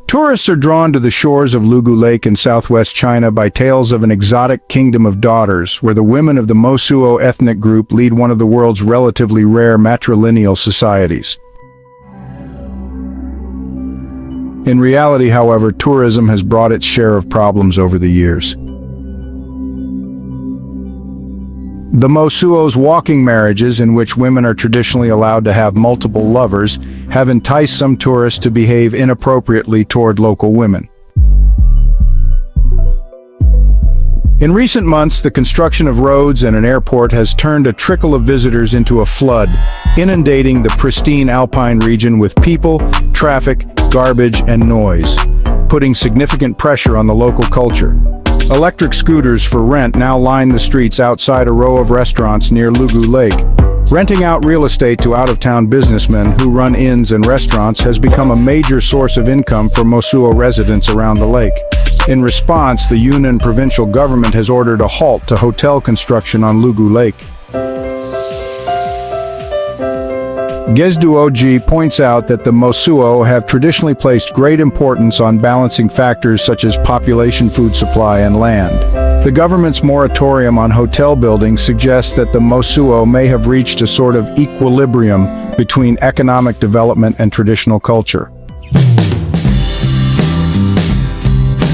Tourists are drawn to the shores of Lugu Lake in southwest China by tales of an exotic kingdom of daughters, where the women of the Mosuo ethnic group lead one of the world's relatively rare matrilineal societies. In reality, however, tourism has brought its share of problems over the years. The Mosuo's walking marriages, in which women are traditionally allowed to have multiple lovers, have enticed some tourists to behave inappropriately toward local women. In recent months, the construction of roads and an airport has turned a trickle of visitors into a flood, inundating the pristine alpine region with people, traffic, garbage, and noise, putting significant pressure on the local culture. Electric scooters for rent now line the streets outside a row of restaurants near Lugu Lake. Renting out real estate to out-of-town businessmen who run inns and restaurants has become a major source of income for Mosuo residents around the lake. In response, the Yunnan provincial government has ordered a halt to hotel construction on Lugu Lake. Gezduoji points out that the Mosuo have traditionally placed great importance on balancing factors such as population, food supply, and land. The government's moratorium on hotel building suggests that the Mosuo may have reached a sort of equilibrium between economic development and traditional culture.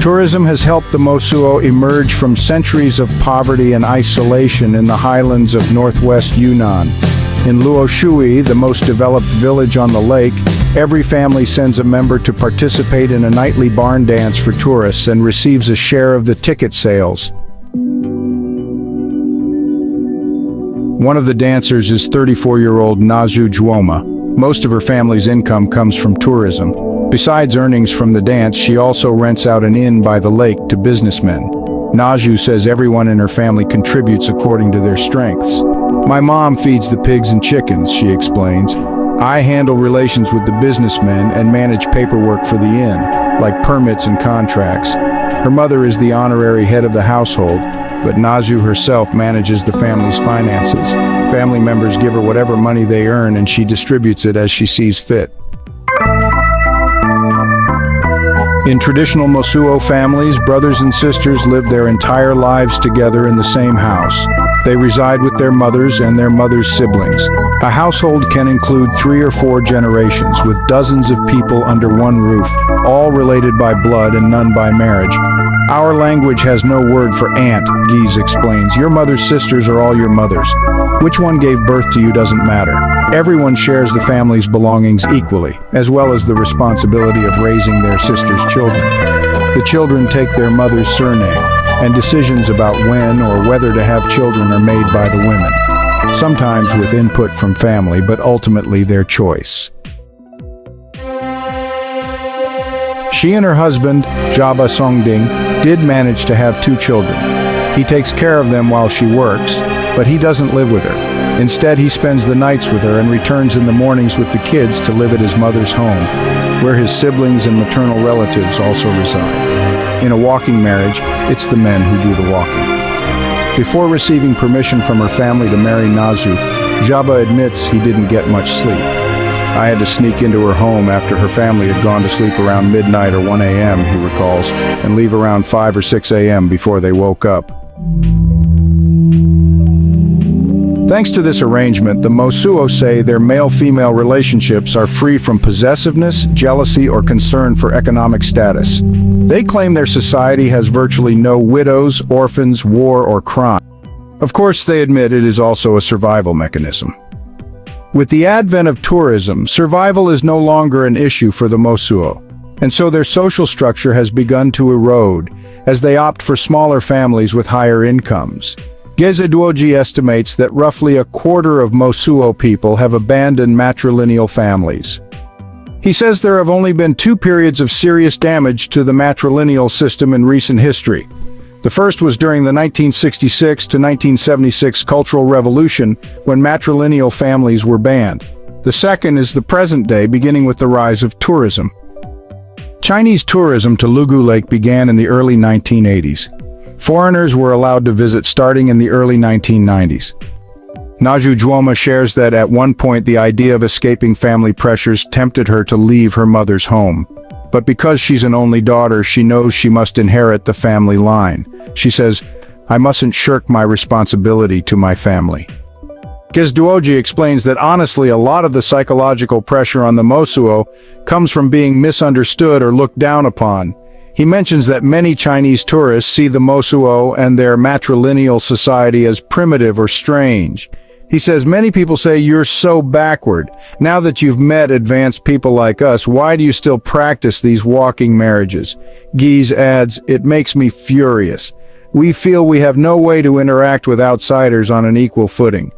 Tourism has helped the Mosuo emerge from centuries of poverty and isolation in the highlands of northwest Yunnan. In Luoshui, the most developed village on the lake, every family sends a member to participate in a nightly barn dance for tourists and receives a share of the ticket sales. One of the dancers is 34-year-old Nazu Juoma. Most of her family's income comes from tourism. Besides earnings from the dance, she also rents out an inn by the lake to businessmen. Nazu says everyone in her family contributes according to their strengths. "My mom feeds the pigs and chickens," she explains. "I handle relations with the businessmen and manage paperwork for the inn, like permits and contracts. Her mother is the honorary head of the household, but Nazu herself manages the family's finances. Family members give her whatever money they earn and she distributes it as she sees fit." In traditional Mosuo families, brothers and sisters live their entire lives together in the same house. They reside with their mothers and their mothers' siblings. A household can include 3 or 4 generations, with dozens of people under one roof, all related by blood and none by marriage. "Our language has no word for aunt," Gies explains. "Your mother's sisters are all your mothers. Which one gave birth to you doesn't matter. Everyone shares the family's belongings equally, as well as the responsibility of raising their sister's children. The children take their mother's surname, and decisions about when or whether to have children are made by the women, sometimes with input from family, but ultimately their choice." She and her husband, Jaba Songding, did manage to have 2 children. He takes care of them while she works, but he doesn't live with her. Instead, he spends the nights with her and returns in the mornings with the kids to live at his mother's home, where his siblings and maternal relatives also reside. In a walking marriage, it's the men who do the walking. Before receiving permission from her family to marry Nazu, Jaba admits he didn't get much sleep. "I had to sneak into her home after her family had gone to sleep around midnight or 1 a.m., he recalls, and leave around 5 or 6 a.m. before they woke up. Thanks to this arrangement, the Mosuo say their male-female relationships are free from possessiveness, jealousy, or concern for economic status. They claim their society has virtually no widows, orphans, war, or crime. Of course, they admit it is also a survival mechanism. With the advent of tourism, survival is no longer an issue for the Mosuo, and so their social structure has begun to erode, as they opt for smaller families with higher incomes. Gezduoji estimates that roughly a quarter of Mosuo people have abandoned matrilineal families. He says there have only been 2 periods of serious damage to the matrilineal system in recent history. The first was during the 1966 to 1976 Cultural Revolution, when matrilineal families were banned. The second is the present day, beginning with the rise of tourism. Chinese tourism to Lugu Lake began in the early 1980s. Foreigners were allowed to visit starting in the early 1990s. Nazu Juoma shares that at one point the idea of escaping family pressures tempted her to leave her mother's home. but because she's an only daughter, she knows she must inherit the family line. She says, "I mustn't shirk my responsibility to my family." Gezduoji explains that honestly a lot of the psychological pressure on the Mosuo comes from being misunderstood or looked down upon. He mentions that many Chinese tourists see the Mosuo and their matrilineal society as primitive or strange. He says many people say, "You're so backward. Now that you've met advanced people like us, why do you still practice these walking marriages?" Gies adds, "It makes me furious. We feel we have no way to interact with outsiders on an equal footing."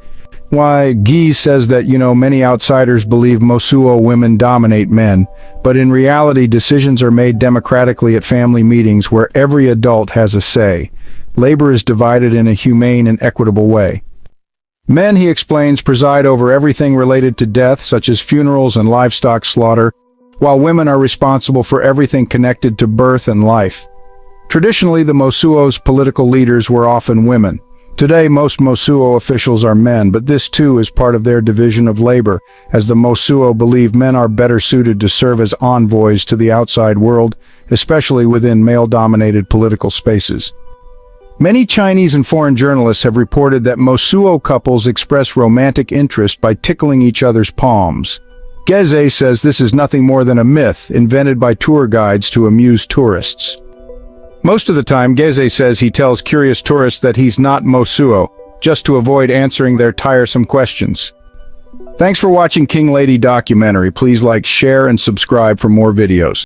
Why, Gies says that, many outsiders believe Mosuo women dominate men, but in reality decisions are made democratically at family meetings where every adult has a say. Labor is divided in a humane and equitable way. Men, he explains, preside over everything related to death, such as funerals and livestock slaughter, while women are responsible for everything connected to birth and life. Traditionally, the Mosuo's political leaders were often women. Today, most Mosuo officials are men, but this too is part of their division of labor, as the Mosuo believe men are better suited to serve as envoys to the outside world, especially within male-dominated political spaces. Many Chinese and foreign journalists have reported that Mosuo couples express romantic interest by tickling each other's palms. Geze says this is nothing more than a myth invented by tour guides to amuse tourists. Most of the time, Geze says he tells curious tourists that he's not Mosuo, just to avoid answering their tiresome questions. Thanks for watching Kinglaty documentary. Please like, share, and subscribe for more videos.